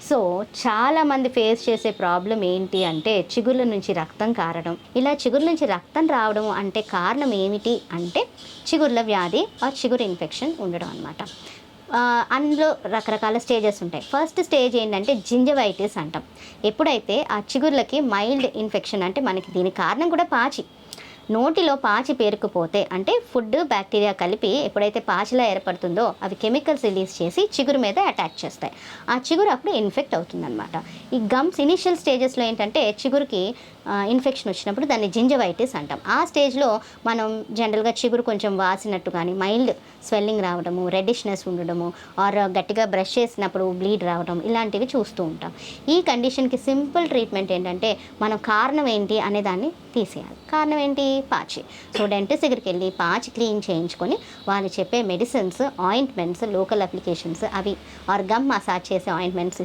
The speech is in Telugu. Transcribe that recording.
సో చాలామంది ఫేస్ చేసే ప్రాబ్లం ఏంటి అంటే చిగుర్ల నుంచి రక్తం కారడం. ఇలా చిగుర్ల నుంచి రక్తం రావడం అంటే కారణం ఏమిటి అంటే చిగుర్ల వ్యాధి చిగురు ఇన్ఫెక్షన్ ఉండడం అనమాట. అందులో రకరకాల స్టేజెస్ ఉంటాయి. ఫస్ట్ స్టేజ్ ఏంటంటే జింజవైటిస్ అంటాం. ఎప్పుడైతే ఆ చిగుర్లకి మైల్డ్ ఇన్ఫెక్షన్ అంటే మనకి దీనికి కారణం కూడా పాచి, నోటిలో పాచి పేరుకుపోతే అంటే ఫుడ్ బ్యాక్టీరియా కలిపి ఎప్పుడైతే పాచిలా ఏర్పడుతుందో అవి కెమికల్స్ రిలీజ్ చేసి చిగురు మీద అటాక్ చేస్తాయి. ఆ చిగురు అప్పుడు ఇన్ఫెక్ట్ అవుతుందన్నమాట. ఈ గమ్స్ ఇనిషియల్ స్టేజెస్లో ఏంటంటే చిగురుకి ఇన్ఫెక్షన్ వచ్చినప్పుడు దాన్ని జింజవైటిస్ అంటాం. ఆ స్టేజ్లో మనం జనరల్గా చిగురు కొంచెం వాసినట్టు కానీ మైల్డ్ స్వెల్లింగ్ రావడము, రెడ్డిష్నెస్ ఉండడము, ఆర్ గట్టిగా బ్రష్ చేసినప్పుడు బ్లీడ్ రావడం ఇలాంటివి చూస్తూ ఉంటాం. ఈ కండిషన్కి సింపుల్ ట్రీట్మెంట్ ఏంటంటే మనం కారణం ఏంటి అనే దాన్ని తీసేయాలి. కారణం ఏంటి? పాచి. సో డెంటిస్ట్ దగ్గరికి వెళ్ళి పాచి క్లీన్ చేయించుకొని వాళ్ళు చెప్పే మెడిసిన్స్, ఆయింట్మెంట్స్, లోకల్ అప్లికేషన్స్ అవి ఆర్ గమ్ మసాజ్ చేసే ఆయింట్మెంట్స్